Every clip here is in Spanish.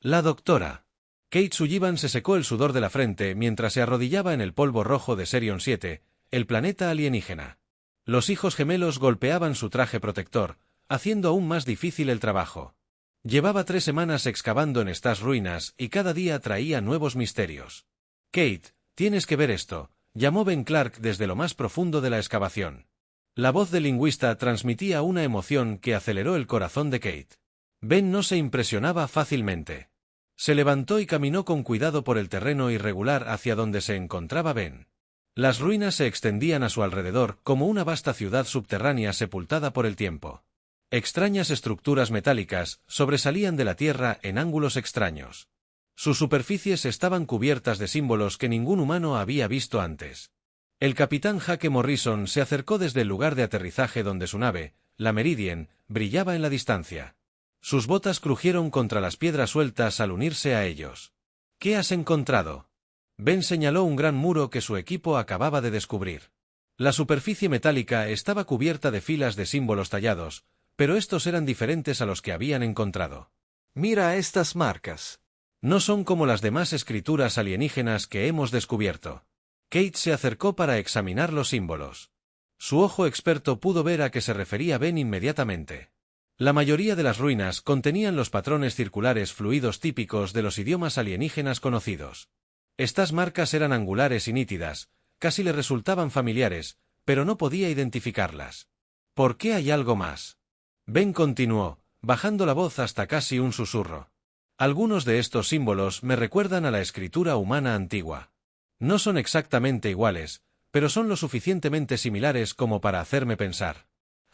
La doctora. Kate Sullivan se secó el sudor de la frente mientras se arrodillaba en el polvo rojo de Serion 7, el planeta alienígena. Los hijos gemelos golpeaban su traje protector, haciendo aún más difícil el trabajo. Llevaba 3 semanas excavando en estas ruinas y cada día traía nuevos misterios. Kate, tienes que ver esto, llamó Ben Clark desde lo más profundo de la excavación. La voz del lingüista transmitía una emoción que aceleró el corazón de Kate. Ben no se impresionaba fácilmente. Se levantó y caminó con cuidado por el terreno irregular hacia donde se encontraba Ben. Las ruinas se extendían a su alrededor como una vasta ciudad subterránea sepultada por el tiempo. Extrañas estructuras metálicas sobresalían de la tierra en ángulos extraños. Sus superficies estaban cubiertas de símbolos que ningún humano había visto antes. El capitán Jake Morrison se acercó desde el lugar de aterrizaje donde su nave, la Meridian, brillaba en la distancia. Sus botas crujieron contra las piedras sueltas al unirse a ellos. ¿Qué has encontrado? Ben señaló un gran muro que su equipo acababa de descubrir. La superficie metálica estaba cubierta de filas de símbolos tallados, pero estos eran diferentes a los que habían encontrado. Mira estas marcas. No son como las demás escrituras alienígenas que hemos descubierto. Kate se acercó para examinar los símbolos. Su ojo experto pudo ver a qué se refería Ben inmediatamente. La mayoría de las ruinas contenían los patrones circulares fluidos típicos de los idiomas alienígenas conocidos. Estas marcas eran angulares y nítidas, casi le resultaban familiares, pero no podía identificarlas. ¿Por qué hay algo más? Ben continuó, bajando la voz hasta casi un susurro. Algunos de estos símbolos me recuerdan a la escritura humana antigua. No son exactamente iguales, pero son lo suficientemente similares como para hacerme pensar.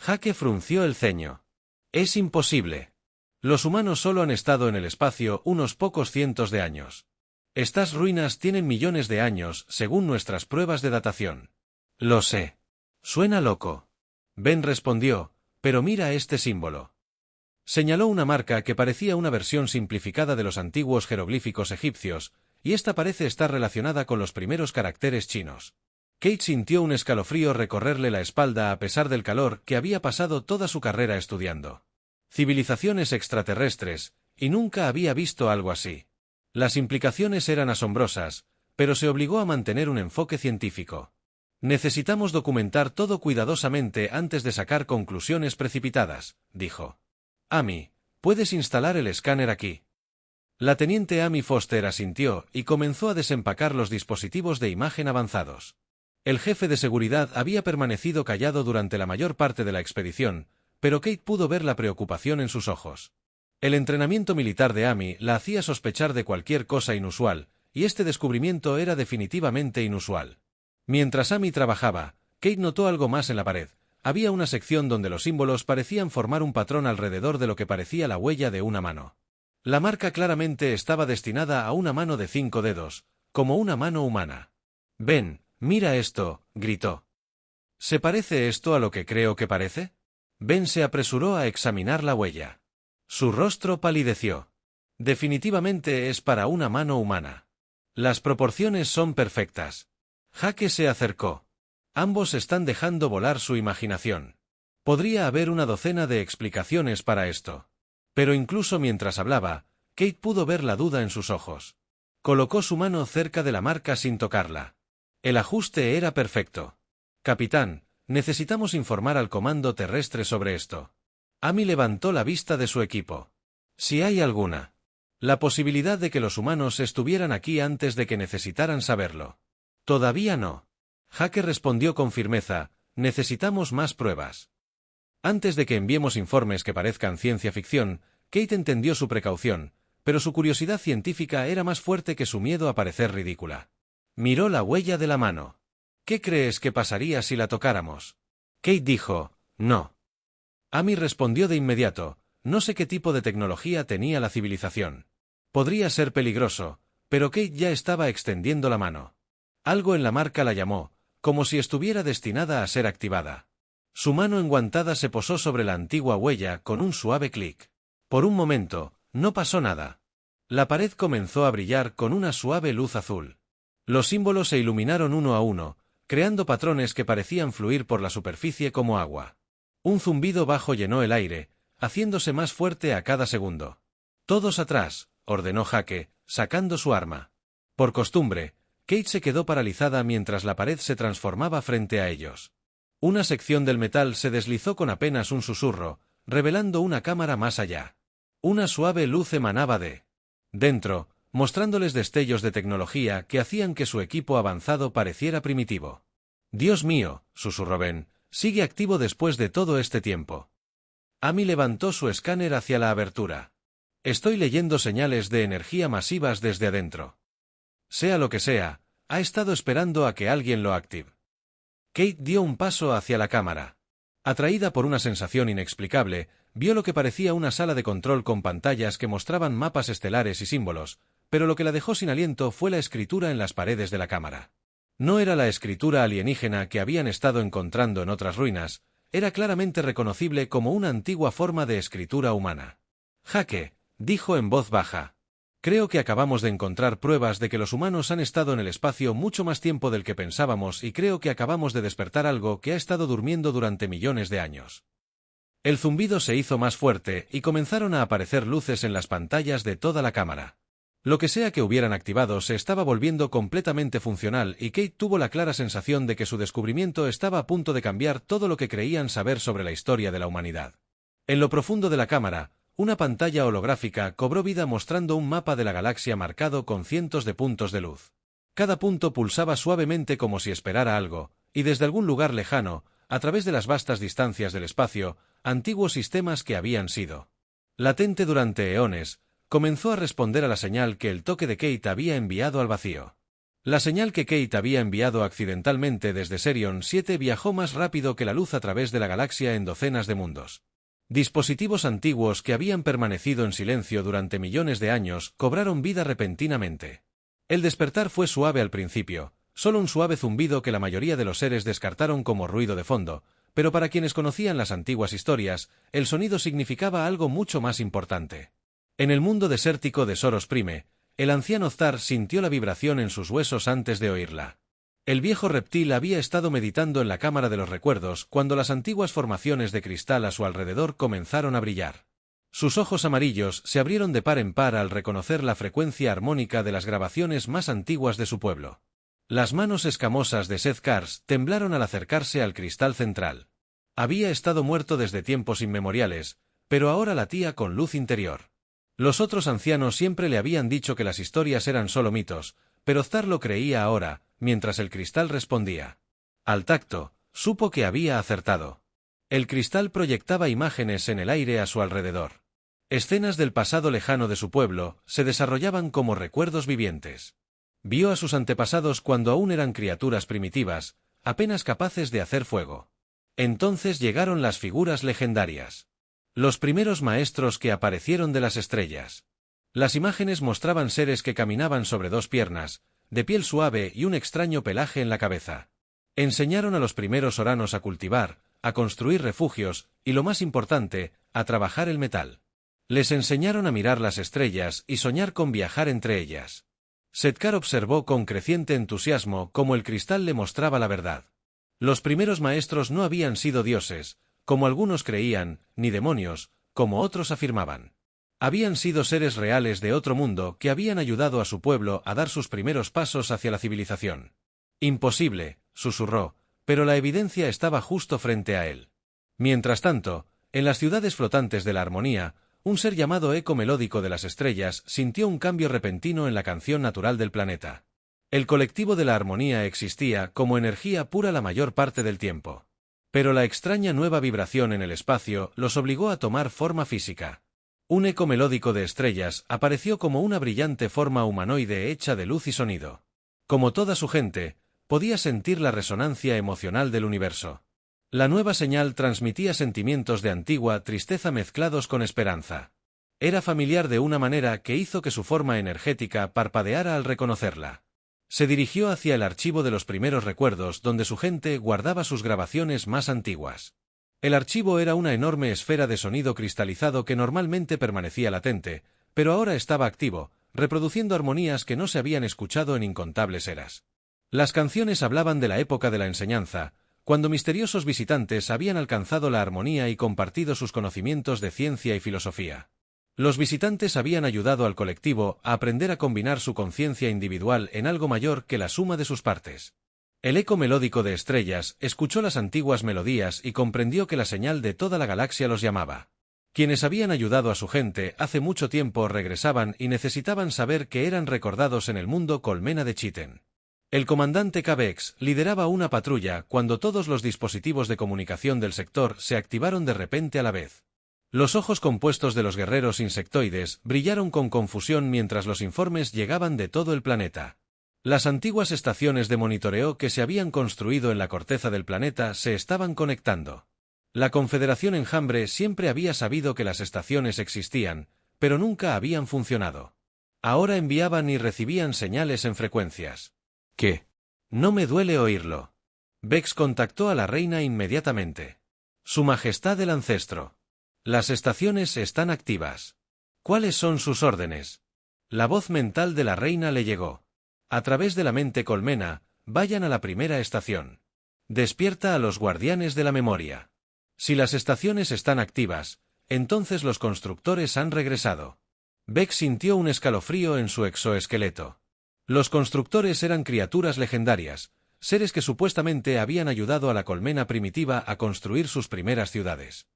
Jake frunció el ceño. Es imposible. Los humanos solo han estado en el espacio unos pocos cientos de años. Estas ruinas tienen millones de años, según nuestras pruebas de datación. Lo sé. Suena loco. Ben respondió, pero mira este símbolo. Señaló una marca que parecía una versión simplificada de los antiguos jeroglíficos egipcios, y esta parece estar relacionada con los primeros caracteres chinos. Kate sintió un escalofrío recorrerle la espalda a pesar del calor que había pasado toda su carrera estudiando civilizaciones extraterrestres, y nunca había visto algo así. Las implicaciones eran asombrosas, pero se obligó a mantener un enfoque científico. Necesitamos documentar todo cuidadosamente antes de sacar conclusiones precipitadas, dijo. Amy, ¿puedes instalar el escáner aquí? La teniente Amy Foster asintió y comenzó a desempacar los dispositivos de imagen avanzados. El jefe de seguridad había permanecido callado durante la mayor parte de la expedición, pero Kate pudo ver la preocupación en sus ojos. El entrenamiento militar de Amy la hacía sospechar de cualquier cosa inusual, y este descubrimiento era definitivamente inusual. Mientras Amy trabajaba, Kate notó algo más en la pared. Había una sección donde los símbolos parecían formar un patrón alrededor de lo que parecía la huella de una mano. La marca claramente estaba destinada a una mano de 5 dedos, como una mano humana. Ben, mira esto, gritó. ¿Se parece esto a lo que creo que parece? Ben se apresuró a examinar la huella. Su rostro palideció. Definitivamente es para una mano humana. Las proporciones son perfectas. Jake se acercó. Ambos están dejando volar su imaginación. Podría haber una docena de explicaciones para esto. Pero incluso mientras hablaba, Kate pudo ver la duda en sus ojos. Colocó su mano cerca de la marca sin tocarla. El ajuste era perfecto. Capitán, necesitamos informar al comando terrestre sobre esto. Amy levantó la vista de su equipo. Si hay alguna. La posibilidad de que los humanos estuvieran aquí antes de que necesitaran saberlo. Todavía no. Jake respondió con firmeza, necesitamos más pruebas. Antes de que enviemos informes que parezcan ciencia ficción, Kate entendió su precaución, pero su curiosidad científica era más fuerte que su miedo a parecer ridícula. Miró la huella de la mano. ¿Qué crees que pasaría si la tocáramos? Kate dijo, no. Amy respondió de inmediato, no sé qué tipo de tecnología tenía la civilización. Podría ser peligroso, pero Kate ya estaba extendiendo la mano. Algo en la marca la llamó, como si estuviera destinada a ser activada. Su mano enguantada se posó sobre la antigua huella con un suave clic. Por un momento, no pasó nada. La pared comenzó a brillar con una suave luz azul. Los símbolos se iluminaron uno a uno, creando patrones que parecían fluir por la superficie como agua. Un zumbido bajo llenó el aire, haciéndose más fuerte a cada segundo. Todos atrás, ordenó Jake, sacando su arma. Por costumbre, Kate se quedó paralizada mientras la pared se transformaba frente a ellos. Una sección del metal se deslizó con apenas un susurro, revelando una cámara más allá. Una suave luz emanaba de dentro, mostrándoles destellos de tecnología que hacían que su equipo avanzado pareciera primitivo. «Dios mío», susurró Ben, «sigue activo después de todo este tiempo». Amy levantó su escáner hacia la abertura. «Estoy leyendo señales de energía masivas desde adentro. Sea lo que sea, ha estado esperando a que alguien lo active». Kate dio un paso hacia la cámara. Atraída por una sensación inexplicable, vio lo que parecía una sala de control con pantallas que mostraban mapas estelares y símbolos, pero lo que la dejó sin aliento fue la escritura en las paredes de la cámara. No era la escritura alienígena que habían estado encontrando en otras ruinas, era claramente reconocible como una antigua forma de escritura humana. «Jake», dijo en voz baja, «creo que acabamos de encontrar pruebas de que los humanos han estado en el espacio mucho más tiempo del que pensábamos y creo que acabamos de despertar algo que ha estado durmiendo durante millones de años». El zumbido se hizo más fuerte y comenzaron a aparecer luces en las pantallas de toda la cámara. Lo que sea que hubieran activado se estaba volviendo completamente funcional y Kate tuvo la clara sensación de que su descubrimiento estaba a punto de cambiar todo lo que creían saber sobre la historia de la humanidad. En lo profundo de la cámara, una pantalla holográfica cobró vida mostrando un mapa de la galaxia marcado con cientos de puntos de luz. Cada punto pulsaba suavemente como si esperara algo, y desde algún lugar lejano, a través de las vastas distancias del espacio, antiguos sistemas que habían sido latente durante eones, comenzó a responder a la señal que el toque de Kate había enviado al vacío. La señal que Kate había enviado accidentalmente desde Serion 7 viajó más rápido que la luz a través de la galaxia en docenas de mundos. Dispositivos antiguos que habían permanecido en silencio durante millones de años cobraron vida repentinamente. El despertar fue suave al principio, solo un suave zumbido que la mayoría de los seres descartaron como ruido de fondo, pero para quienes conocían las antiguas historias, el sonido significaba algo mucho más importante. En el mundo desértico de Soros Prime, el anciano Zar sintió la vibración en sus huesos antes de oírla. El viejo reptil había estado meditando en la cámara de los recuerdos cuando las antiguas formaciones de cristal a su alrededor comenzaron a brillar. Sus ojos amarillos se abrieron de par en par al reconocer la frecuencia armónica de las grabaciones más antiguas de su pueblo. Las manos escamosas de Seth Kars temblaron al acercarse al cristal central. Había estado muerto desde tiempos inmemoriales, pero ahora latía con luz interior. Los otros ancianos siempre le habían dicho que las historias eran solo mitos, pero Zar lo creía ahora, mientras el cristal respondía. Al tacto, supo que había acertado. El cristal proyectaba imágenes en el aire a su alrededor. Escenas del pasado lejano de su pueblo se desarrollaban como recuerdos vivientes. Vio a sus antepasados cuando aún eran criaturas primitivas, apenas capaces de hacer fuego. Entonces llegaron las figuras legendarias. Los primeros maestros que aparecieron de las estrellas. Las imágenes mostraban seres que caminaban sobre dos piernas, de piel suave y un extraño pelaje en la cabeza. Enseñaron a los primeros oranos a cultivar, a construir refugios y, lo más importante, a trabajar el metal. Les enseñaron a mirar las estrellas y soñar con viajar entre ellas. Setkar observó con creciente entusiasmo cómo el cristal le mostraba la verdad. Los primeros maestros no habían sido dioses, como algunos creían, ni demonios, como otros afirmaban. Habían sido seres reales de otro mundo que habían ayudado a su pueblo a dar sus primeros pasos hacia la civilización. Imposible, susurró, pero la evidencia estaba justo frente a él. Mientras tanto, en las ciudades flotantes de la armonía, un ser llamado Eco Melódico de las Estrellas sintió un cambio repentino en la canción natural del planeta. El colectivo de la armonía existía como energía pura la mayor parte del tiempo. Pero la extraña nueva vibración en el espacio los obligó a tomar forma física. Un eco melódico de estrellas apareció como una brillante forma humanoide hecha de luz y sonido. Como toda su gente, podía sentir la resonancia emocional del universo. La nueva señal transmitía sentimientos de antigua tristeza mezclados con esperanza. Era familiar de una manera que hizo que su forma energética parpadeara al reconocerla. Se dirigió hacia el archivo de los primeros recuerdos donde su gente guardaba sus grabaciones más antiguas. El archivo era una enorme esfera de sonido cristalizado que normalmente permanecía latente, pero ahora estaba activo, reproduciendo armonías que no se habían escuchado en incontables eras. Las canciones hablaban de la época de la enseñanza, cuando misteriosos visitantes habían alcanzado la armonía y compartido sus conocimientos de ciencia y filosofía. Los visitantes habían ayudado al colectivo a aprender a combinar su conciencia individual en algo mayor que la suma de sus partes. El eco melódico de estrellas escuchó las antiguas melodías y comprendió que la señal de toda la galaxia los llamaba. Quienes habían ayudado a su gente hace mucho tiempo regresaban y necesitaban saber que eran recordados en el mundo colmena de Chitten. El comandante Cabex lideraba una patrulla cuando todos los dispositivos de comunicación del sector se activaron de repente a la vez. Los ojos compuestos de los guerreros insectoides brillaron con confusión mientras los informes llegaban de todo el planeta. Las antiguas estaciones de monitoreo que se habían construido en la corteza del planeta se estaban conectando. La Confederación Enjambre siempre había sabido que las estaciones existían, pero nunca habían funcionado. Ahora enviaban y recibían señales en frecuencias. ¿Qué? No me duele oírlo. Vex contactó a la reina inmediatamente. Su Majestad el Ancestro. Las estaciones están activas. ¿Cuáles son sus órdenes? La voz mental de la reina le llegó. A través de la mente colmena, vayan a la primera estación. Despierta a los guardianes de la memoria. Si las estaciones están activas, entonces los constructores han regresado. Vex sintió un escalofrío en su exoesqueleto. Los constructores eran criaturas legendarias, seres que supuestamente habían ayudado a la colmena primitiva a construir sus primeras ciudades.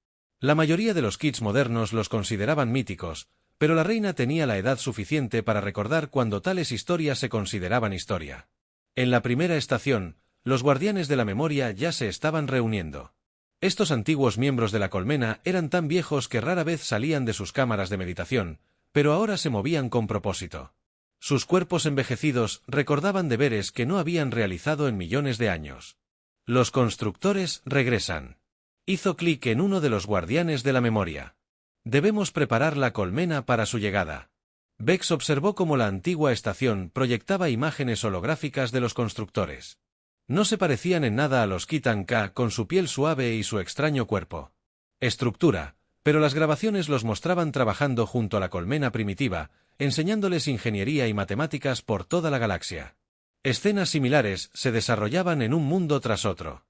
La mayoría de los kits modernos los consideraban míticos, pero la reina tenía la edad suficiente para recordar cuando tales historias se consideraban historia. En la primera estación, los guardianes de la memoria ya se estaban reuniendo. Estos antiguos miembros de la colmena eran tan viejos que rara vez salían de sus cámaras de meditación, pero ahora se movían con propósito. Sus cuerpos envejecidos recordaban deberes que no habían realizado en millones de años. Los constructores regresan. Hizo clic en uno de los guardianes de la memoria. Debemos preparar la colmena para su llegada. Vex observó cómo la antigua estación proyectaba imágenes holográficas de los constructores. No se parecían en nada a los Kitan-Ka con su piel suave y su extraño cuerpo. Estructura, pero las grabaciones los mostraban trabajando junto a la colmena primitiva, enseñándoles ingeniería y matemáticas por toda la galaxia. Escenas similares se desarrollaban en un mundo tras otro.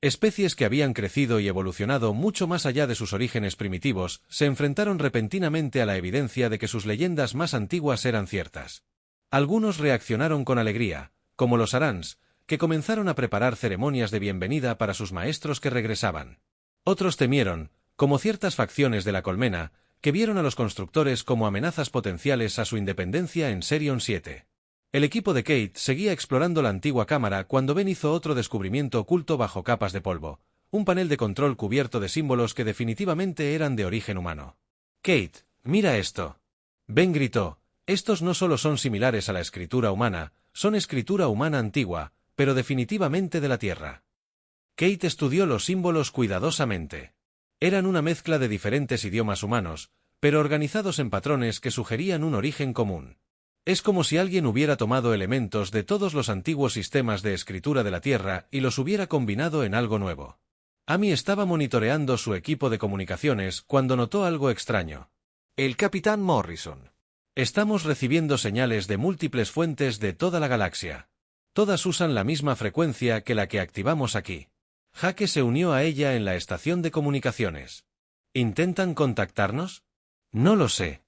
Especies que habían crecido y evolucionado mucho más allá de sus orígenes primitivos se enfrentaron repentinamente a la evidencia de que sus leyendas más antiguas eran ciertas. Algunos reaccionaron con alegría, como los Arans, que comenzaron a preparar ceremonias de bienvenida para sus maestros que regresaban. Otros temieron, como ciertas facciones de la colmena, que vieron a los constructores como amenazas potenciales a su independencia en Serion 7. El equipo de Kate seguía explorando la antigua cámara cuando Ben hizo otro descubrimiento oculto bajo capas de polvo, un panel de control cubierto de símbolos que definitivamente eran de origen humano. «Kate, mira esto». Ben gritó, «Estos no solo son similares a la escritura humana, son escritura humana antigua, pero definitivamente de la Tierra». Kate estudió los símbolos cuidadosamente. Eran una mezcla de diferentes idiomas humanos, pero organizados en patrones que sugerían un origen común. Es como si alguien hubiera tomado elementos de todos los antiguos sistemas de escritura de la Tierra y los hubiera combinado en algo nuevo. Amy estaba monitoreando su equipo de comunicaciones cuando notó algo extraño. El capitán Morrison. Estamos recibiendo señales de múltiples fuentes de toda la galaxia. Todas usan la misma frecuencia que la que activamos aquí. Jake se unió a ella en la estación de comunicaciones. ¿Intentan contactarnos? No lo sé.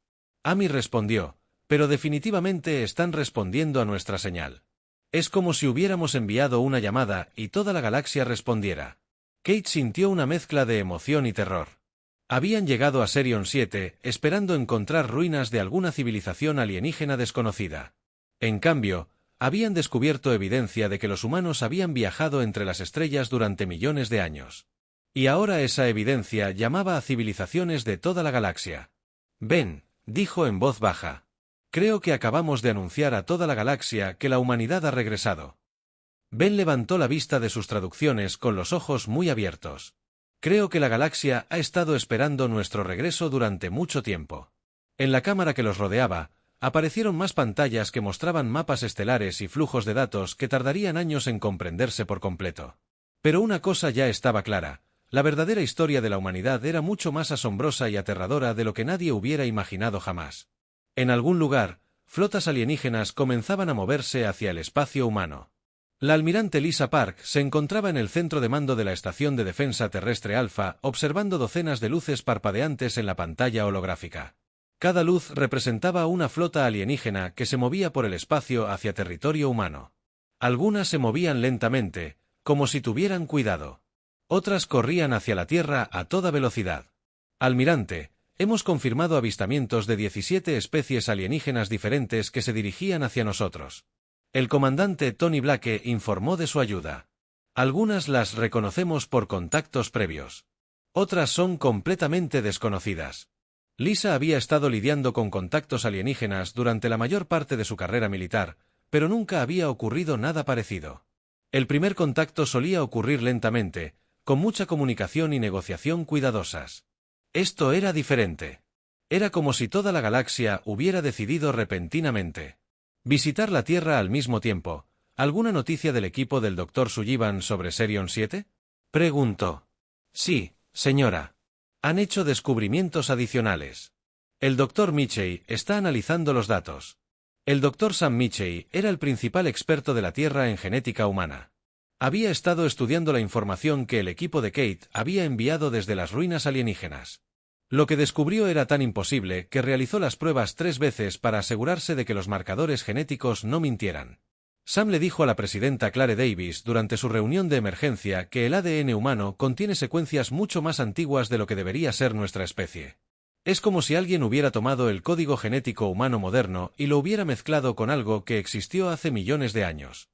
Amy respondió, pero definitivamente están respondiendo a nuestra señal. Es como si hubiéramos enviado una llamada y toda la galaxia respondiera. Kate sintió una mezcla de emoción y terror. Habían llegado a Serion 7 esperando encontrar ruinas de alguna civilización alienígena desconocida. En cambio, habían descubierto evidencia de que los humanos habían viajado entre las estrellas durante millones de años. Y ahora esa evidencia llamaba a civilizaciones de toda la galaxia. «Ben», dijo en voz baja. «Creo que acabamos de anunciar a toda la galaxia que la humanidad ha regresado». Ben levantó la vista de sus traducciones con los ojos muy abiertos. «Creo que la galaxia ha estado esperando nuestro regreso durante mucho tiempo». En la cámara que los rodeaba, aparecieron más pantallas que mostraban mapas estelares y flujos de datos que tardarían años en comprenderse por completo. Pero una cosa ya estaba clara, la verdadera historia de la humanidad era mucho más asombrosa y aterradora de lo que nadie hubiera imaginado jamás. En algún lugar, flotas alienígenas comenzaban a moverse hacia el espacio humano. La almirante Lisa Park se encontraba en el centro de mando de la Estación de Defensa Terrestre Alpha observando docenas de luces parpadeantes en la pantalla holográfica. Cada luz representaba una flota alienígena que se movía por el espacio hacia territorio humano. Algunas se movían lentamente, como si tuvieran cuidado. Otras corrían hacia la Tierra a toda velocidad. Almirante, hemos confirmado avistamientos de 17 especies alienígenas diferentes que se dirigían hacia nosotros. El comandante Tony Blake informó de su ayuda. Algunas las reconocemos por contactos previos. Otras son completamente desconocidas. Lisa había estado lidiando con contactos alienígenas durante la mayor parte de su carrera militar, pero nunca había ocurrido nada parecido. El primer contacto solía ocurrir lentamente, con mucha comunicación y negociación cuidadosas. Esto era diferente. Era como si toda la galaxia hubiera decidido repentinamente visitar la Tierra al mismo tiempo. ¿Alguna noticia del equipo del Dr. Sullivan sobre Serion 7? Preguntó. Sí, señora. Han hecho descubrimientos adicionales. El Dr. Michey está analizando los datos. El Dr. Sam Michey era el principal experto de la Tierra en genética humana. Había estado estudiando la información que el equipo de Kate había enviado desde las ruinas alienígenas. Lo que descubrió era tan imposible que realizó las pruebas 3 veces para asegurarse de que los marcadores genéticos no mintieran. Sam le dijo a la presidenta Clare Davis durante su reunión de emergencia que el ADN humano contiene secuencias mucho más antiguas de lo que debería ser nuestra especie. Es como si alguien hubiera tomado el código genético humano moderno y lo hubiera mezclado con algo que existió hace millones de años.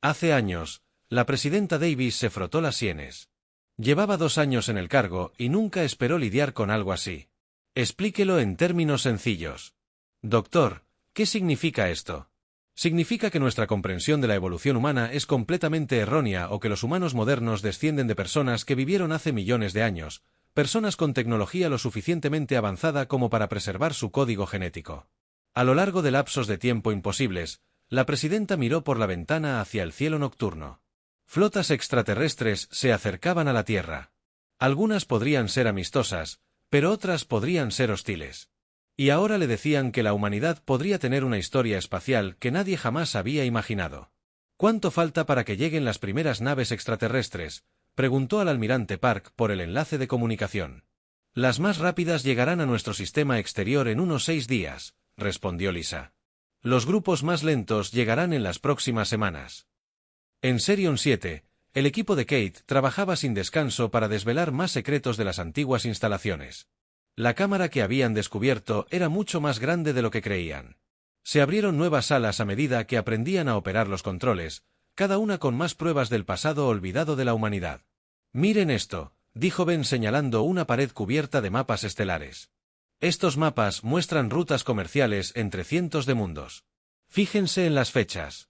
Hace años, la presidenta Davis se frotó las sienes. Llevaba 2 años en el cargo y nunca esperó lidiar con algo así. Explíquelo en términos sencillos. Doctor, ¿qué significa esto? ¿Significa que nuestra comprensión de la evolución humana es completamente errónea o que los humanos modernos descienden de personas que vivieron hace millones de años, personas con tecnología lo suficientemente avanzada como para preservar su código genético? A lo largo de lapsos de tiempo imposibles, la presidenta miró por la ventana hacia el cielo nocturno. Flotas extraterrestres se acercaban a la Tierra. Algunas podrían ser amistosas, pero otras podrían ser hostiles. Y ahora le decían que la humanidad podría tener una historia espacial que nadie jamás había imaginado. ¿Cuánto falta para que lleguen las primeras naves extraterrestres?, preguntó al almirante Park por el enlace de comunicación. Las más rápidas llegarán a nuestro sistema exterior en unos 6 días, respondió Lisa. Los grupos más lentos llegarán en las próximas semanas. En Serion 7, el equipo de Kate trabajaba sin descanso para desvelar más secretos de las antiguas instalaciones. La cámara que habían descubierto era mucho más grande de lo que creían. Se abrieron nuevas salas a medida que aprendían a operar los controles, cada una con más pruebas del pasado olvidado de la humanidad. Miren esto, dijo Ben señalando una pared cubierta de mapas estelares. Estos mapas muestran rutas comerciales entre cientos de mundos. Fíjense en las fechas.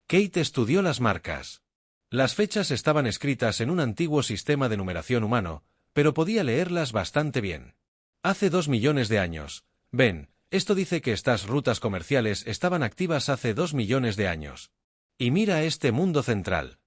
Kate estudió las marcas. Las fechas estaban escritas en un antiguo sistema de numeración humano, pero podía leerlas bastante bien. Hace 2 millones de años. Ben, esto dice que estas rutas comerciales estaban activas hace 2 millones de años. Y mira este mundo central.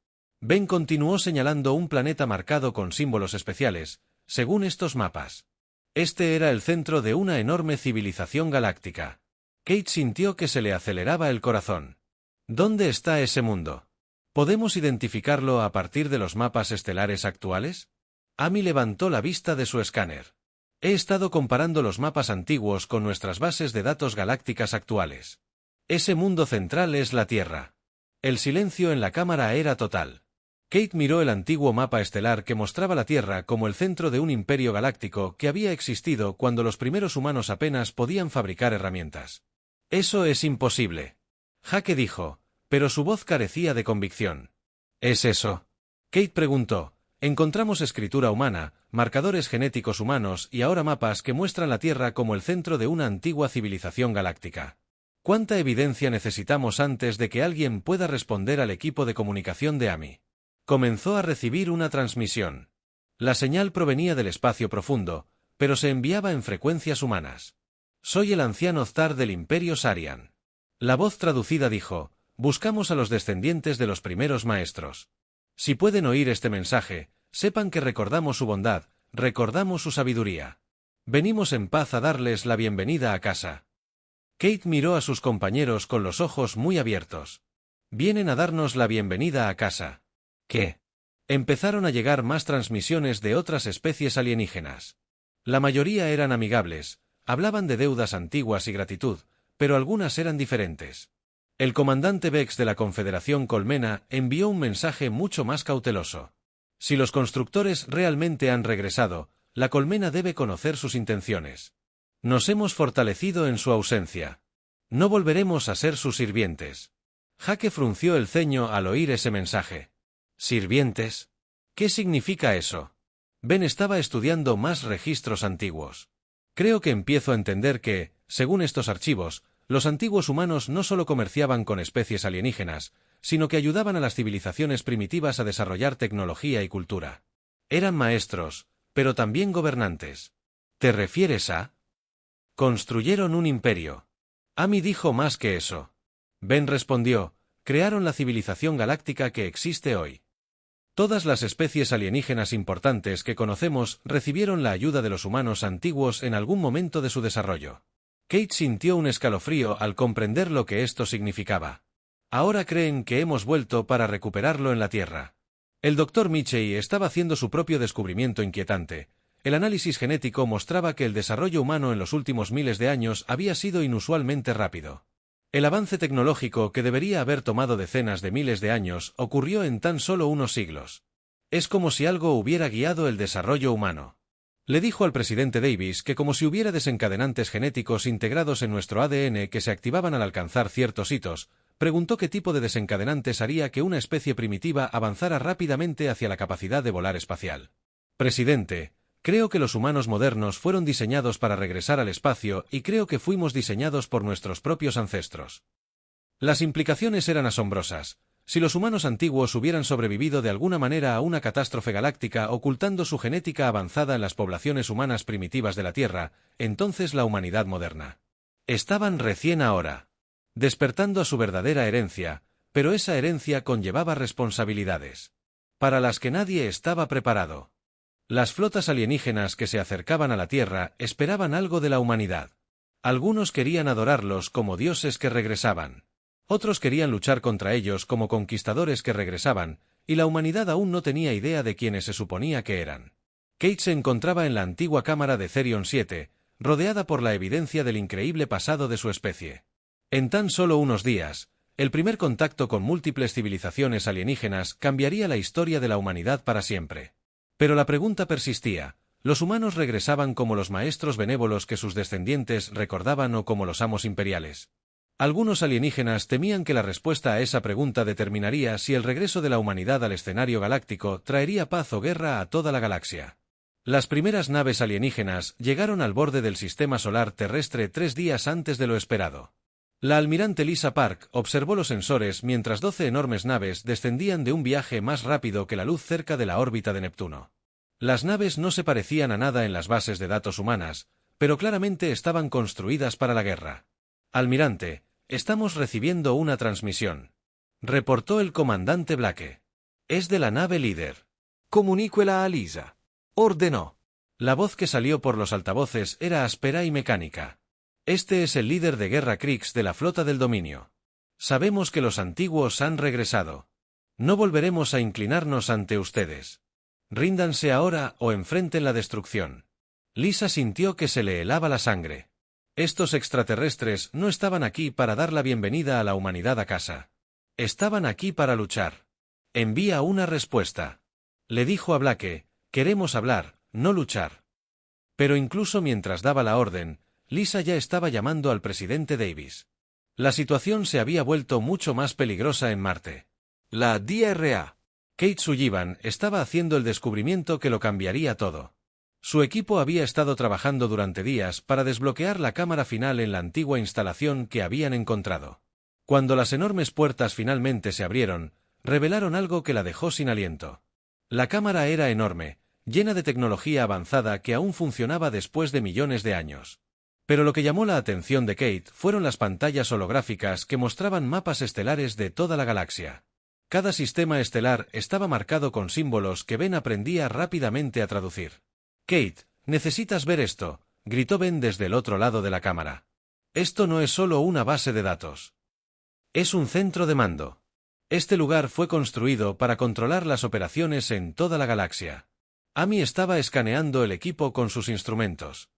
Ben continuó señalando un planeta marcado con símbolos especiales, según estos mapas. Este era el centro de una enorme civilización galáctica. Kate sintió que se le aceleraba el corazón. ¿Dónde está ese mundo? ¿Podemos identificarlo a partir de los mapas estelares actuales? Amy levantó la vista de su escáner. He estado comparando los mapas antiguos con nuestras bases de datos galácticas actuales. Ese mundo central es la Tierra. El silencio en la cámara era total. Kate miró el antiguo mapa estelar que mostraba la Tierra como el centro de un imperio galáctico que había existido cuando los primeros humanos apenas podían fabricar herramientas. Eso es imposible. Jake dijo, pero su voz carecía de convicción. ¿Es eso? Kate preguntó. Encontramos escritura humana, marcadores genéticos humanos y ahora mapas que muestran la Tierra como el centro de una antigua civilización galáctica. ¿Cuánta evidencia necesitamos antes de que alguien pueda responder al equipo de comunicación de Amy? Comenzó a recibir una transmisión. La señal provenía del espacio profundo, pero se enviaba en frecuencias humanas. Soy el anciano Ztar del Imperio Sarian. La voz traducida dijo, buscamos a los descendientes de los primeros maestros. Si pueden oír este mensaje, sepan que recordamos su bondad, recordamos su sabiduría. Venimos en paz a darles la bienvenida a casa. Kate miró a sus compañeros con los ojos muy abiertos. Vienen a darnos la bienvenida a casa. ¿Qué? Empezaron a llegar más transmisiones de otras especies alienígenas. La mayoría eran amigables, Hablaban de deudas antiguas y gratitud, pero algunas eran diferentes. El comandante Vex de la Confederación Colmena envió un mensaje mucho más cauteloso. Si los constructores realmente han regresado, la Colmena debe conocer sus intenciones. Nos hemos fortalecido en su ausencia. No volveremos a ser sus sirvientes. Jake frunció el ceño al oír ese mensaje. ¿Sirvientes? ¿Qué significa eso? Ben estaba estudiando más registros antiguos. Creo que empiezo a entender que, según estos archivos, los antiguos humanos no solo comerciaban con especies alienígenas, sino que ayudaban a las civilizaciones primitivas a desarrollar tecnología y cultura. Eran maestros, pero también gobernantes. ¿Te refieres a? Construyeron un imperio. Amy dijo más que eso. Ben respondió, crearon la civilización galáctica que existe hoy. Todas las especies alienígenas importantes que conocemos recibieron la ayuda de los humanos antiguos en algún momento de su desarrollo. Kate sintió un escalofrío al comprender lo que esto significaba. Ahora creen que hemos vuelto para recuperarlo en la Tierra. El Dr. Mitchell estaba haciendo su propio descubrimiento inquietante. El análisis genético mostraba que el desarrollo humano en los últimos miles de años había sido inusualmente rápido. El avance tecnológico que debería haber tomado decenas de miles de años ocurrió en tan solo unos siglos. Es como si algo hubiera guiado el desarrollo humano. Le dijo al presidente Davis que como si hubiera desencadenantes genéticos integrados en nuestro ADN que se activaban al alcanzar ciertos hitos, preguntó qué tipo de desencadenantes haría que una especie primitiva avanzara rápidamente hacia la capacidad de volar espacial. Presidente, creo que los humanos modernos fueron diseñados para regresar al espacio y creo que fuimos diseñados por nuestros propios ancestros. Las implicaciones eran asombrosas. Si los humanos antiguos hubieran sobrevivido de alguna manera a una catástrofe galáctica ocultando su genética avanzada en las poblaciones humanas primitivas de la Tierra, entonces la humanidad moderna. Estaban recién ahora despertando a su verdadera herencia, pero esa herencia conllevaba responsabilidades para las que nadie estaba preparado. Las flotas alienígenas que se acercaban a la Tierra esperaban algo de la humanidad. Algunos querían adorarlos como dioses que regresaban. Otros querían luchar contra ellos como conquistadores que regresaban, y la humanidad aún no tenía idea de quiénes se suponía que eran. Kate se encontraba en la antigua cámara de Therion 7, rodeada por la evidencia del increíble pasado de su especie. En tan solo unos días, el primer contacto con múltiples civilizaciones alienígenas cambiaría la historia de la humanidad para siempre. Pero la pregunta persistía: ¿los humanos regresaban como los maestros benévolos que sus descendientes recordaban o como los amos imperiales? Algunos alienígenas temían que la respuesta a esa pregunta determinaría si el regreso de la humanidad al escenario galáctico traería paz o guerra a toda la galaxia. Las primeras naves alienígenas llegaron al borde del sistema solar terrestre 3 días antes de lo esperado. La almirante Lisa Park observó los sensores mientras 12 enormes naves descendían de un viaje más rápido que la luz cerca de la órbita de Neptuno. Las naves no se parecían a nada en las bases de datos humanas, pero claramente estaban construidas para la guerra. Almirante, estamos recibiendo una transmisión, reportó el comandante Blake. Es de la nave líder. Comuníquela a Lisa, ordenó. La voz que salió por los altavoces era áspera y mecánica. Este es el líder de guerra Krix de la flota del dominio. Sabemos que los antiguos han regresado. No volveremos a inclinarnos ante ustedes. Ríndanse ahora o enfrenten la destrucción. Lisa sintió que se le helaba la sangre. Estos extraterrestres no estaban aquí para dar la bienvenida a la humanidad a casa. Estaban aquí para luchar. Envía una respuesta. Le dijo a Blake: queremos hablar, no luchar. Pero incluso mientras daba la orden, Lisa ya estaba llamando al presidente Davis. La situación se había vuelto mucho más peligrosa en Marte. La DRA. Kate Sullivan estaba haciendo el descubrimiento que lo cambiaría todo. Su equipo había estado trabajando durante días para desbloquear la cámara final en la antigua instalación que habían encontrado. Cuando las enormes puertas finalmente se abrieron, revelaron algo que la dejó sin aliento. La cámara era enorme, llena de tecnología avanzada que aún funcionaba después de millones de años. Pero lo que llamó la atención de Kate fueron las pantallas holográficas que mostraban mapas estelares de toda la galaxia. Cada sistema estelar estaba marcado con símbolos que Ben aprendía rápidamente a traducir. Kate, necesitas ver esto, gritó Ben desde el otro lado de la cámara. Esto no es solo una base de datos. Es un centro de mando. Este lugar fue construido para controlar las operaciones en toda la galaxia. Amy estaba escaneando el equipo con sus instrumentos.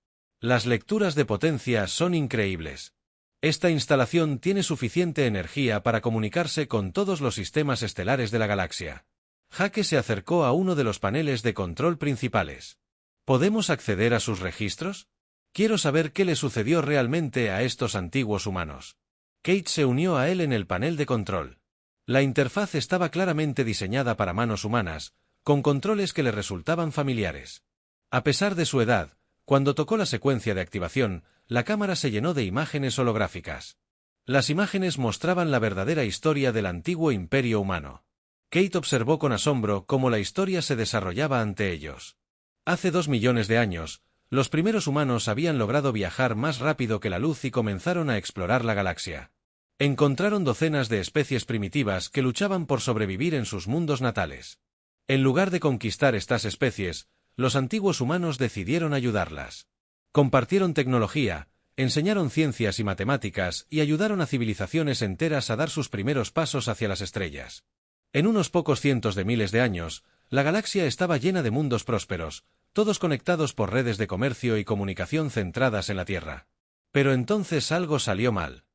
Las lecturas de potencia son increíbles. Esta instalación tiene suficiente energía para comunicarse con todos los sistemas estelares de la galaxia. Jake se acercó a uno de los paneles de control principales. ¿Podemos acceder a sus registros? Quiero saber qué le sucedió realmente a estos antiguos humanos. Kate se unió a él en el panel de control. La interfaz estaba claramente diseñada para manos humanas, con controles que le resultaban familiares. A pesar de su edad, cuando tocó la secuencia de activación, la cámara se llenó de imágenes holográficas. Las imágenes mostraban la verdadera historia del antiguo imperio humano. Kate observó con asombro cómo la historia se desarrollaba ante ellos. Hace 2 millones de años, los primeros humanos habían logrado viajar más rápido que la luz y comenzaron a explorar la galaxia. Encontraron docenas de especies primitivas que luchaban por sobrevivir en sus mundos natales. En lugar de conquistar estas especies, los antiguos humanos decidieron ayudarlas. Compartieron tecnología, enseñaron ciencias y matemáticas y ayudaron a civilizaciones enteras a dar sus primeros pasos hacia las estrellas. En unos pocos cientos de miles de años, la galaxia estaba llena de mundos prósperos, todos conectados por redes de comercio y comunicación centradas en la Tierra. Pero entonces algo salió mal.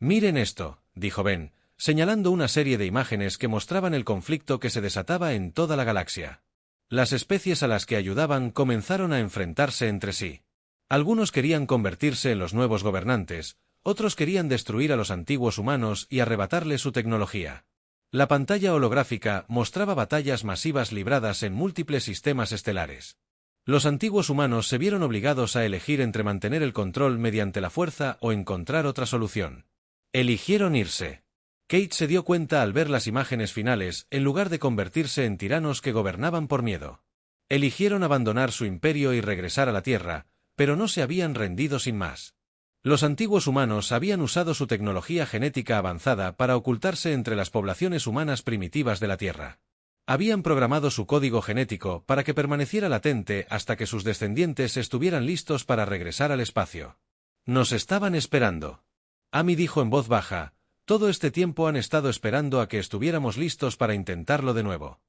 «Miren esto», dijo Ben, señalando una serie de imágenes que mostraban el conflicto que se desataba en toda la galaxia. Las especies a las que ayudaban comenzaron a enfrentarse entre sí. Algunos querían convertirse en los nuevos gobernantes, otros querían destruir a los antiguos humanos y arrebatarles su tecnología. La pantalla holográfica mostraba batallas masivas libradas en múltiples sistemas estelares. Los antiguos humanos se vieron obligados a elegir entre mantener el control mediante la fuerza o encontrar otra solución. Eligieron irse. Kate se dio cuenta al ver las imágenes finales, en lugar de convertirse en tiranos que gobernaban por miedo. Eligieron abandonar su imperio y regresar a la Tierra, pero no se habían rendido sin más. Los antiguos humanos habían usado su tecnología genética avanzada para ocultarse entre las poblaciones humanas primitivas de la Tierra. Habían programado su código genético para que permaneciera latente hasta que sus descendientes estuvieran listos para regresar al espacio. Nos estaban esperando. Amy dijo en voz baja, todo este tiempo han estado esperando a que estuviéramos listos para intentarlo de nuevo.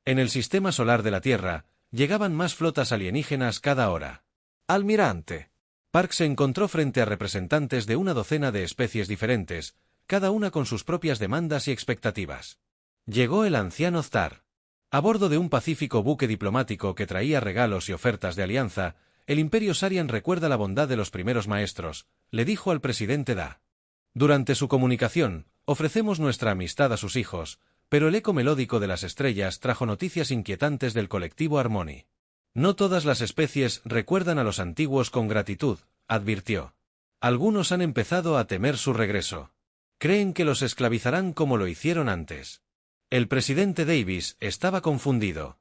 En el sistema solar de la Tierra, llegaban más flotas alienígenas cada hora. Almirante. Park se encontró frente a representantes de una docena de especies diferentes, cada una con sus propias demandas y expectativas. Llegó el anciano Ztar. A bordo de un pacífico buque diplomático que traía regalos y ofertas de alianza, el Imperio Sarian recuerda la bondad de los primeros maestros, le dijo al presidente Da. Durante su comunicación, ofrecemos nuestra amistad a sus hijos, pero el eco melódico de las estrellas trajo noticias inquietantes del colectivo Harmony. No todas las especies recuerdan a los antiguos con gratitud, advirtió. Algunos han empezado a temer su regreso. Creen que los esclavizarán como lo hicieron antes. El presidente Davis estaba confundido.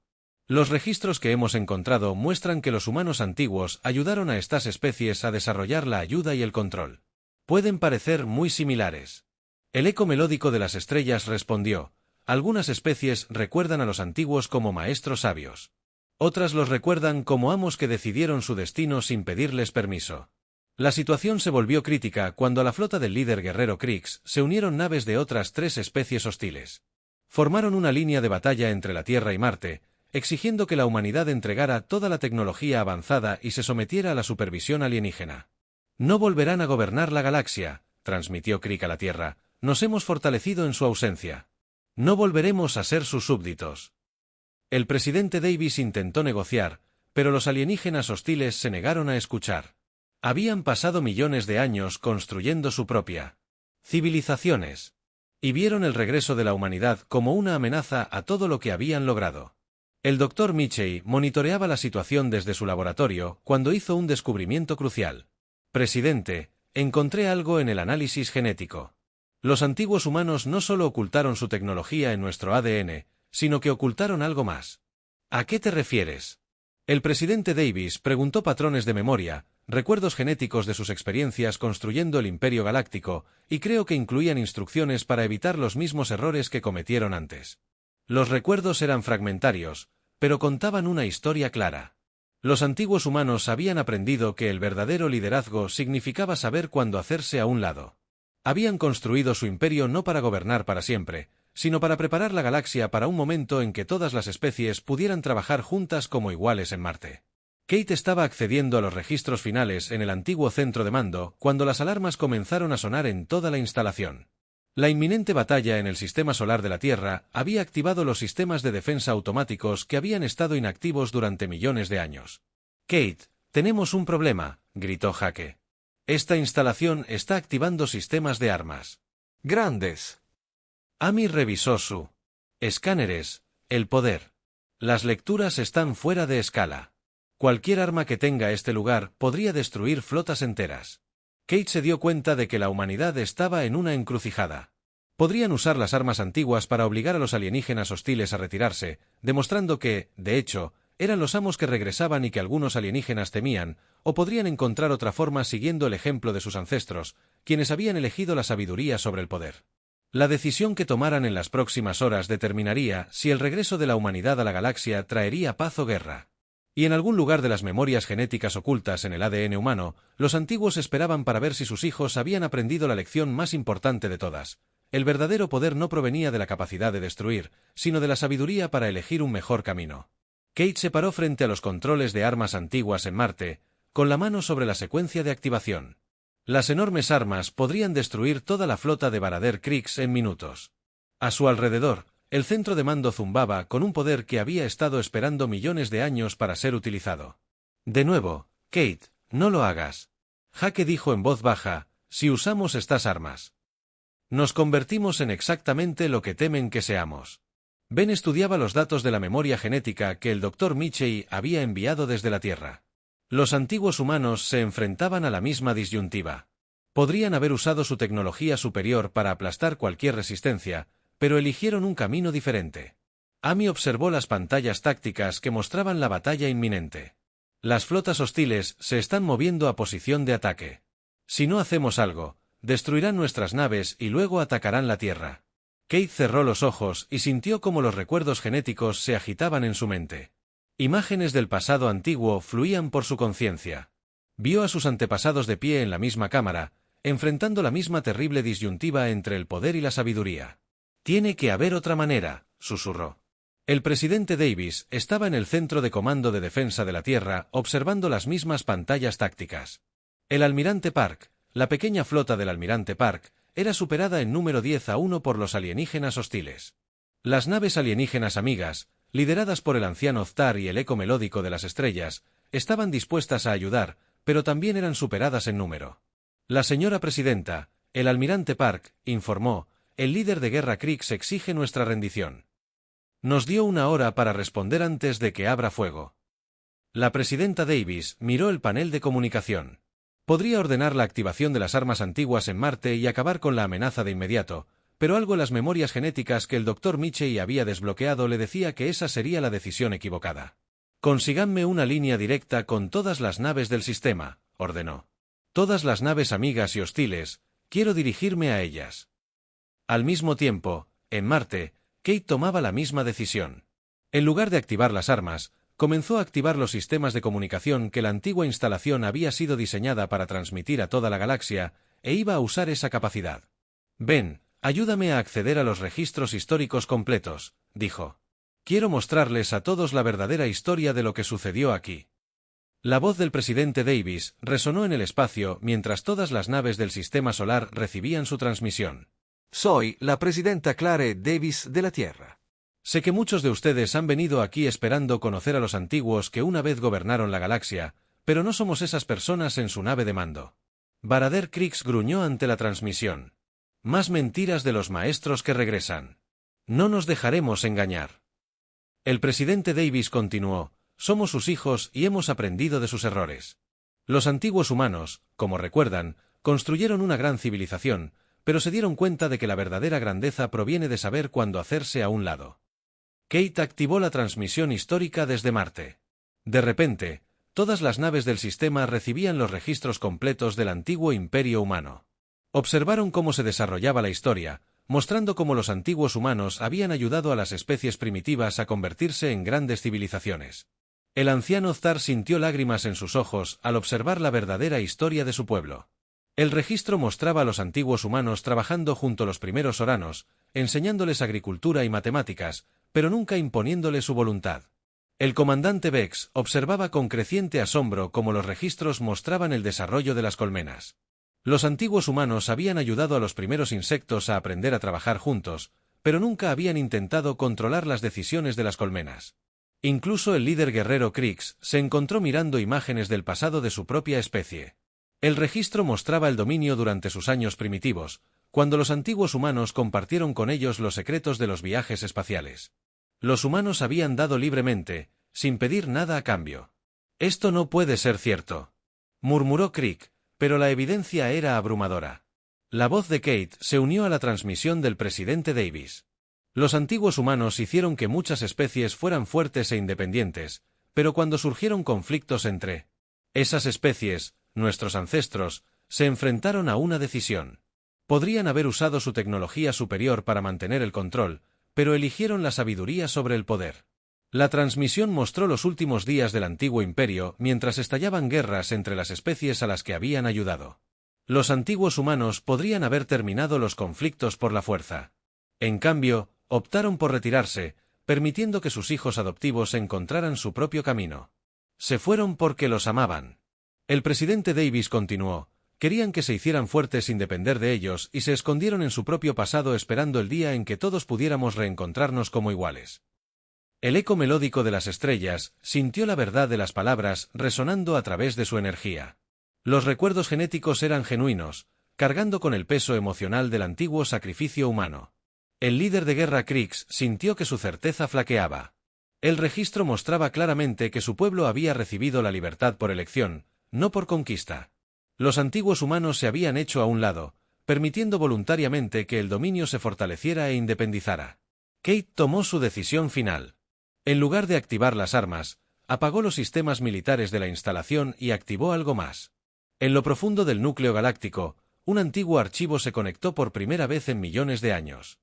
Los registros que hemos encontrado muestran que los humanos antiguos ayudaron a estas especies a desarrollar la ayuda y el control. Pueden parecer muy similares. El eco melódico de las estrellas respondió, algunas especies recuerdan a los antiguos como maestros sabios. Otras los recuerdan como amos que decidieron su destino sin pedirles permiso. La situación se volvió crítica cuando a la flota del líder guerrero Krix se unieron naves de otras 3 especies hostiles. Formaron una línea de batalla entre la Tierra y Marte, exigiendo que la humanidad entregara toda la tecnología avanzada y se sometiera a la supervisión alienígena. No volverán a gobernar la galaxia, transmitió Crick a la Tierra, nos hemos fortalecido en su ausencia. No volveremos a ser sus súbditos. El presidente Davis intentó negociar, pero los alienígenas hostiles se negaron a escuchar. Habían pasado millones de años construyendo su propia civilizaciones, y vieron el regreso de la humanidad como una amenaza a todo lo que habían logrado. El Dr. Mitchell monitoreaba la situación desde su laboratorio cuando hizo un descubrimiento crucial. Presidente, encontré algo en el análisis genético. Los antiguos humanos no solo ocultaron su tecnología en nuestro ADN, sino que ocultaron algo más. ¿A qué te refieres? El presidente Davis preguntó patrones de memoria, recuerdos genéticos de sus experiencias construyendo el Imperio Galáctico, y creo que incluían instrucciones para evitar los mismos errores que cometieron antes. Los recuerdos eran fragmentarios, pero contaban una historia clara. Los antiguos humanos habían aprendido que el verdadero liderazgo significaba saber cuándo hacerse a un lado. Habían construido su imperio no para gobernar para siempre, sino para preparar la galaxia para un momento en que todas las especies pudieran trabajar juntas como iguales en Marte. Kate estaba accediendo a los registros finales en el antiguo centro de mando cuando las alarmas comenzaron a sonar en toda la instalación. La inminente batalla en el sistema solar de la Tierra había activado los sistemas de defensa automáticos que habían estado inactivos durante millones de años. «Kate, tenemos un problema», gritó Jake. «Esta instalación está activando sistemas de armas grandes». Amy revisó su escáneres. El poder. Las lecturas están fuera de escala. Cualquier arma que tenga este lugar podría destruir flotas enteras. Kate se dio cuenta de que la humanidad estaba en una encrucijada. Podrían usar las armas antiguas para obligar a los alienígenas hostiles a retirarse, demostrando que, de hecho, eran los amos que regresaban y que algunos alienígenas temían, o podrían encontrar otra forma siguiendo el ejemplo de sus ancestros, quienes habían elegido la sabiduría sobre el poder. La decisión que tomaran en las próximas horas determinaría si el regreso de la humanidad a la galaxia traería paz o guerra. Y en algún lugar de las memorias genéticas ocultas en el ADN humano, los antiguos esperaban para ver si sus hijos habían aprendido la lección más importante de todas. El verdadero poder no provenía de la capacidad de destruir, sino de la sabiduría para elegir un mejor camino. Kate se paró frente a los controles de armas antiguas en Marte, con la mano sobre la secuencia de activación. Las enormes armas podrían destruir toda la flota de Barader Crix en minutos. A su alrededor, el centro de mando zumbaba con un poder que había estado esperando millones de años para ser utilizado. De nuevo, Kate, no lo hagas. Jake dijo en voz baja, si usamos estas armas, nos convertimos en exactamente lo que temen que seamos. Ben estudiaba los datos de la memoria genética que el Dr. Mitchell había enviado desde la Tierra. Los antiguos humanos se enfrentaban a la misma disyuntiva. Podrían haber usado su tecnología superior para aplastar cualquier resistencia, pero eligieron un camino diferente. Amy observó las pantallas tácticas que mostraban la batalla inminente. Las flotas hostiles se están moviendo a posición de ataque. Si no hacemos algo, destruirán nuestras naves y luego atacarán la Tierra. Kate cerró los ojos y sintió cómo los recuerdos genéticos se agitaban en su mente. Imágenes del pasado antiguo fluían por su conciencia. Vio a sus antepasados de pie en la misma cámara, enfrentando la misma terrible disyuntiva entre el poder y la sabiduría. «Tiene que haber otra manera», susurró. El presidente Davis estaba en el centro de comando de defensa de la Tierra observando las mismas pantallas tácticas. El almirante Park, la pequeña flota del almirante Park, era superada en número 10-1 por los alienígenas hostiles. Las naves alienígenas amigas, lideradas por el anciano Ztar y el eco melódico de las estrellas, estaban dispuestas a ayudar, pero también eran superadas en número. La señora presidenta, el almirante Park, informó, el líder de guerra Crix exige nuestra rendición. Nos dio una hora para responder antes de que abra fuego. La presidenta Davis miró el panel de comunicación. Podría ordenar la activación de las armas antiguas en Marte y acabar con la amenaza de inmediato, pero algo en las memorias genéticas que el Dr. Mitchell había desbloqueado le decía que esa sería la decisión equivocada. «Consíganme una línea directa con todas las naves del sistema», ordenó. «Todas las naves amigas y hostiles, quiero dirigirme a ellas». Al mismo tiempo, en Marte, Kate tomaba la misma decisión. En lugar de activar las armas, comenzó a activar los sistemas de comunicación que la antigua instalación había sido diseñada para transmitir a toda la galaxia, e iba a usar esa capacidad. «Ben, ayúdame a acceder a los registros históricos completos», dijo. «Quiero mostrarles a todos la verdadera historia de lo que sucedió aquí». La voz del presidente Davis resonó en el espacio mientras todas las naves del sistema solar recibían su transmisión. Soy la presidenta Clare Davis de la Tierra. Sé que muchos de ustedes han venido aquí esperando conocer a los antiguos que una vez gobernaron la galaxia, pero no somos esas personas en su nave de mando. Barader Crix gruñó ante la transmisión. Más mentiras de los maestros que regresan. No nos dejaremos engañar. El presidente Davis continuó, somos sus hijos y hemos aprendido de sus errores. Los antiguos humanos, como recuerdan, construyeron una gran civilización, pero se dieron cuenta de que la verdadera grandeza proviene de saber cuándo hacerse a un lado. Kate activó la transmisión histórica desde Marte. De repente, todas las naves del sistema recibían los registros completos del antiguo imperio humano. Observaron cómo se desarrollaba la historia, mostrando cómo los antiguos humanos habían ayudado a las especies primitivas a convertirse en grandes civilizaciones. El anciano Ztar sintió lágrimas en sus ojos al observar la verdadera historia de su pueblo. El registro mostraba a los antiguos humanos trabajando junto a los primeros oranos, enseñándoles agricultura y matemáticas, pero nunca imponiéndoles su voluntad. El comandante Vex observaba con creciente asombro cómo los registros mostraban el desarrollo de las colmenas. Los antiguos humanos habían ayudado a los primeros insectos a aprender a trabajar juntos, pero nunca habían intentado controlar las decisiones de las colmenas. Incluso el líder guerrero Krix se encontró mirando imágenes del pasado de su propia especie. El registro mostraba el dominio durante sus años primitivos, cuando los antiguos humanos compartieron con ellos los secretos de los viajes espaciales. Los humanos habían dado libremente, sin pedir nada a cambio. «Esto no puede ser cierto», murmuró Crick, pero la evidencia era abrumadora. La voz de Kate se unió a la transmisión del presidente Davis. Los antiguos humanos hicieron que muchas especies fueran fuertes e independientes, pero cuando surgieron conflictos entre esas especies, nuestros ancestros, se enfrentaron a una decisión. Podrían haber usado su tecnología superior para mantener el control, pero eligieron la sabiduría sobre el poder. La transmisión mostró los últimos días del antiguo imperio mientras estallaban guerras entre las especies a las que habían ayudado. Los antiguos humanos podrían haber terminado los conflictos por la fuerza. En cambio, optaron por retirarse, permitiendo que sus hijos adoptivos encontraran su propio camino. Se fueron porque los amaban. El presidente Davis continuó: querían que se hicieran fuertes sin depender de ellos y se escondieron en su propio pasado esperando el día en que todos pudiéramos reencontrarnos como iguales. El eco melódico de las estrellas sintió la verdad de las palabras resonando a través de su energía. Los recuerdos genéticos eran genuinos, cargando con el peso emocional del antiguo sacrificio humano. El líder de guerra Krix sintió que su certeza flaqueaba. El registro mostraba claramente que su pueblo había recibido la libertad por elección, no por conquista. Los antiguos humanos se habían hecho a un lado, permitiendo voluntariamente que el dominio se fortaleciera e independizara. Kate tomó su decisión final. En lugar de activar las armas, apagó los sistemas militares de la instalación y activó algo más. En lo profundo del núcleo galáctico, un antiguo archivo se conectó por primera vez en millones de años.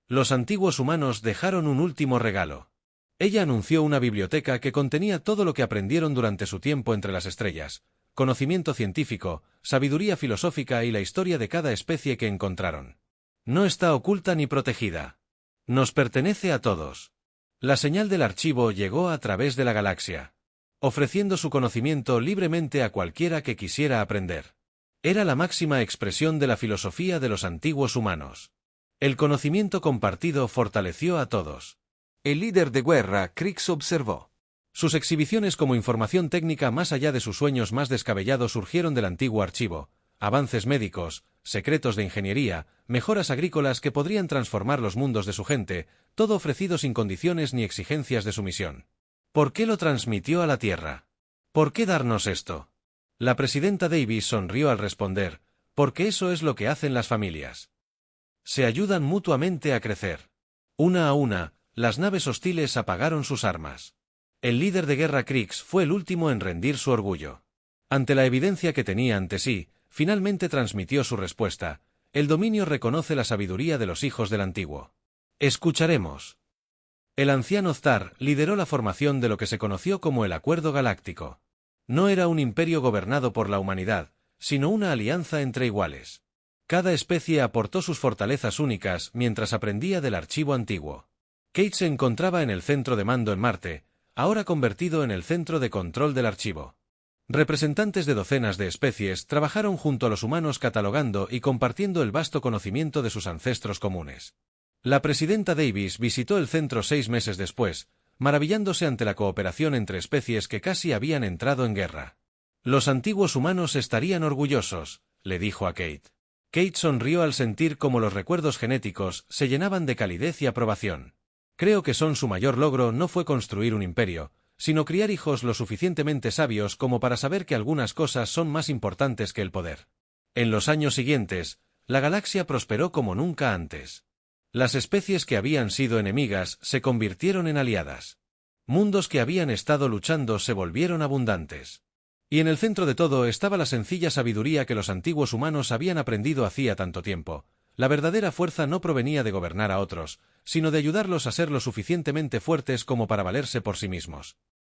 Los antiguos humanos dejaron un último regalo. Ella anunció una biblioteca que contenía todo lo que aprendieron durante su tiempo entre las estrellas: conocimiento científico, sabiduría filosófica y la historia de cada especie que encontraron. No está oculta ni protegida. Nos pertenece a todos. La señal del archivo llegó a través de la galaxia, ofreciendo su conocimiento libremente a cualquiera que quisiera aprender. Era la máxima expresión de la filosofía de los antiguos humanos. El conocimiento compartido fortaleció a todos. El líder de guerra, Krix, observó. Sus exhibiciones como información técnica más allá de sus sueños más descabellados surgieron del antiguo archivo: avances médicos, secretos de ingeniería, mejoras agrícolas que podrían transformar los mundos de su gente, todo ofrecido sin condiciones ni exigencias de sumisión. ¿Por qué lo transmitió a la Tierra? ¿Por qué darnos esto? La presidenta Davis sonrió al responder: porque eso es lo que hacen las familias. Se ayudan mutuamente a crecer. Una a una, las naves hostiles apagaron sus armas. El líder de guerra Krix fue el último en rendir su orgullo. Ante la evidencia que tenía ante sí, finalmente transmitió su respuesta: el dominio reconoce la sabiduría de los hijos del antiguo. Escucharemos. El anciano Thar lideró la formación de lo que se conoció como el Acuerdo Galáctico. No era un imperio gobernado por la humanidad, sino una alianza entre iguales. Cada especie aportó sus fortalezas únicas mientras aprendía del archivo antiguo. Kate se encontraba en el centro de mando en Marte, ahora convertido en el centro de control del archivo. Representantes de docenas de especies trabajaron junto a los humanos catalogando y compartiendo el vasto conocimiento de sus ancestros comunes. La presidenta Davis visitó el centro 6 meses después, maravillándose ante la cooperación entre especies que casi habían entrado en guerra. Los antiguos humanos estarían orgullosos, le dijo a Kate. Kate sonrió al sentir cómo los recuerdos genéticos se llenaban de calidez y aprobación. Creo que su mayor logro no fue construir un imperio, sino criar hijos lo suficientemente sabios como para saber que algunas cosas son más importantes que el poder. En los años siguientes, la galaxia prosperó como nunca antes. Las especies que habían sido enemigas se convirtieron en aliadas. Mundos que habían estado luchando se volvieron abundantes. Y en el centro de todo estaba la sencilla sabiduría que los antiguos humanos habían aprendido hacía tanto tiempo. La verdadera fuerza no provenía de gobernar a otros, sino de ayudarlos a ser lo suficientemente fuertes como para valerse por sí mismos.